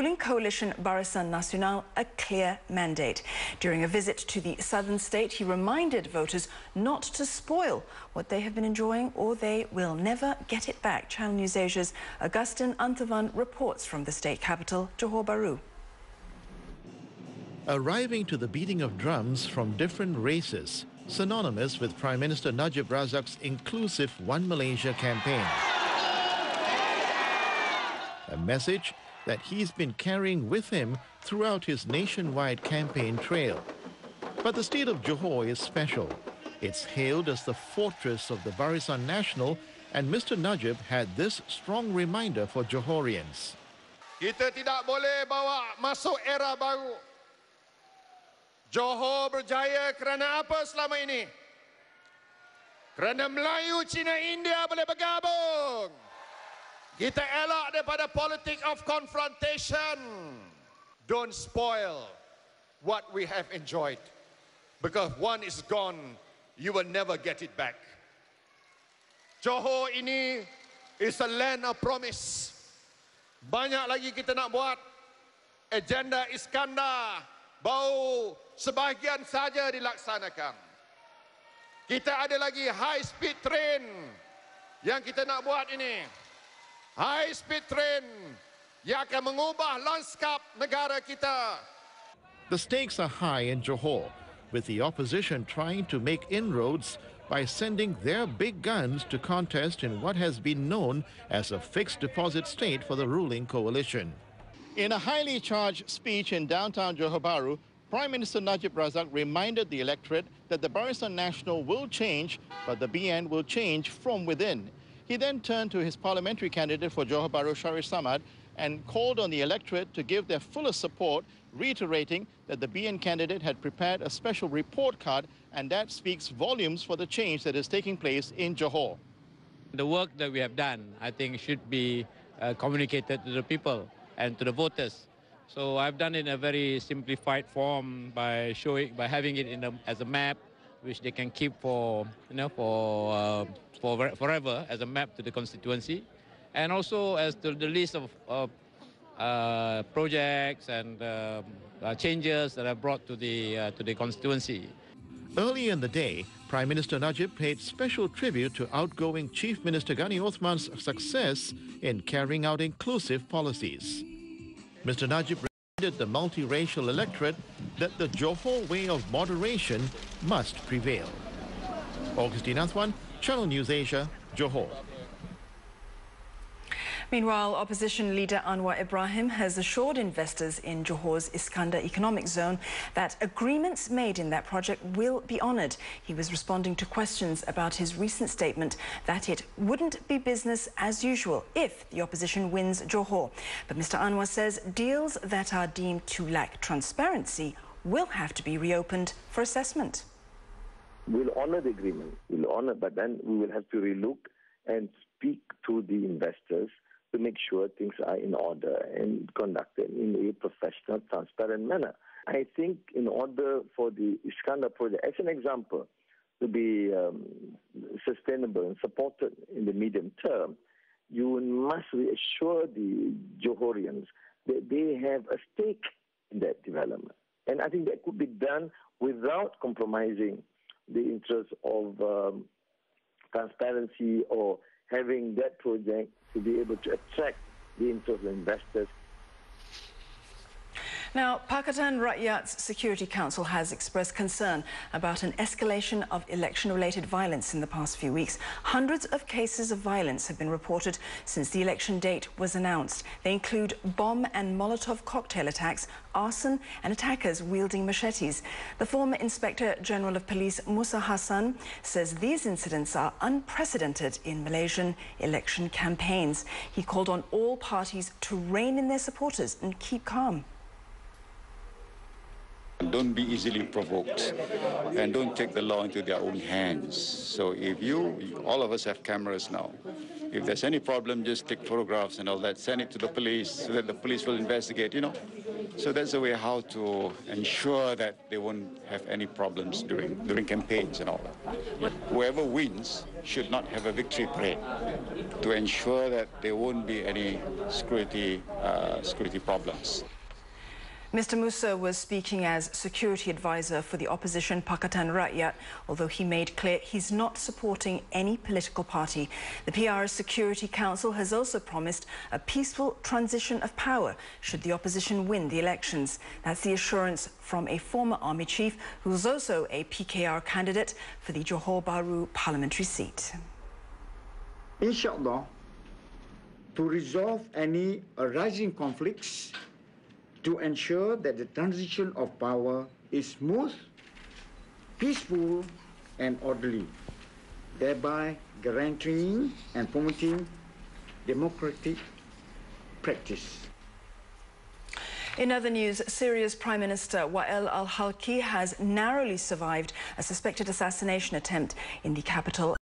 Ruling coalition Barisan Nasional a clear mandate. During a visit to the southern state, he reminded voters not to spoil what they have been enjoying or they will never get it back. Channel News Asia's Augustin Antavan reports from the state capital, Johor Bahru. Arriving to the beating of drums from different races, synonymous with Prime Minister Najib Razak's inclusive One Malaysia campaign. A message that he's been carrying with him throughout his nationwide campaign trail. But the state of Johor is special. It's hailed as the fortress of the Barisan Nasional, and Mr. Najib had this strong reminder for Johorians. Kita tidak boleh bawa masuk era baru. Johor berjaya kerana apa selama ini? Kerana Melayu, Cina, India boleh bergabung. Kita elak daripada politik of confrontation. Don't spoil what we have enjoyed. Because one is gone, you will never get it back. Johor ini is a land of promise. Banyak lagi kita nak buat. Agenda Iskandar baru sebahagian saja dilaksanakan. Kita ada lagi high speed train yang kita nak buat ini. High speed train yang akan mengubah lanskap negara kita. The stakes are high in Johor, with the opposition trying to make inroads by sending their big guns to contest in what has been known as a fixed deposit state for the ruling coalition. In a highly charged speech in downtown Johor Bahru, Prime Minister Najib Razak reminded the electorate that the Barisan Nasional will change, but the BN will change from within. He then turned to his parliamentary candidate for Johor Bahru, Sharif Samad, and called on the electorate to give their fullest support, reiterating that the BN candidate had prepared a special report card, and that speaks volumes for the change that is taking place in Johor. The work that we have done, I think, should be communicated to the people and to the voters. So I've done it in a very simplified form by having it as a map, which they can keep for forever as a map to the constituency, and also as the list of projects and changes that are brought to the constituency. Early in the day, Prime Minister Najib paid special tribute to outgoing Chief Minister Ghani Othman's success in carrying out inclusive policies. Mr. Najib reminded the multiracial electorate that the Johor way of moderation must prevail. Augustin Antavan, Channel News Asia, Johor. Meanwhile, opposition leader Anwar Ibrahim has assured investors in Johor's Iskandar economic zone that agreements made in that project will be honoured. He was responding to questions about his recent statement that it wouldn't be business as usual if the opposition wins Johor. But Mr. Anwar says deals that are deemed to lack transparency will have to be reopened for assessment. We'll honour the agreement, but then we will have to relook and speak to the investors to make sure things are in order and conducted in a professional, transparent manner. I think in order for the Iskandar project, as an example, to be sustainable and supported in the medium term, you must reassure the Johorians that they have a stake in that development. And I think that could be done without compromising the interest of transparency or having that project to be able to attract the interest of investors. Now, Pakatan Rakyat's Security Council has expressed concern about an escalation of election-related violence in the past few weeks. Hundreds of cases of violence have been reported since the election date was announced. They include bomb and Molotov cocktail attacks, arson and attackers wielding machetes. The former Inspector General of Police, Musa Hassan, says these incidents are unprecedented in Malaysian election campaigns. He called on all parties to rein in their supporters and keep calm. don't be easily provoked, and don't take the law into their own hands. So if all of us have cameras now. If there's any problem, just take photographs and all that, send it to the police so that the police will investigate, So that's the way how to ensure that they won't have any problems during campaigns and all that. Whoever wins should not have a victory parade to ensure that there won't be any security problems. Mr. Musa was speaking as security advisor for the opposition Pakatan Rakyat, although he made clear he's not supporting any political party. The PR's Security Council has also promised a peaceful transition of power should the opposition win the elections. That's the assurance from a former army chief who's also a PKR candidate for the Johor Bahru parliamentary seat. Inshallah, to resolve any arising conflicts, to ensure that the transition of power is smooth, peaceful and orderly, thereby guaranteeing and promoting democratic practice. In other news, Syria's Prime Minister Wael al-Halki has narrowly survived a suspected assassination attempt in the capital.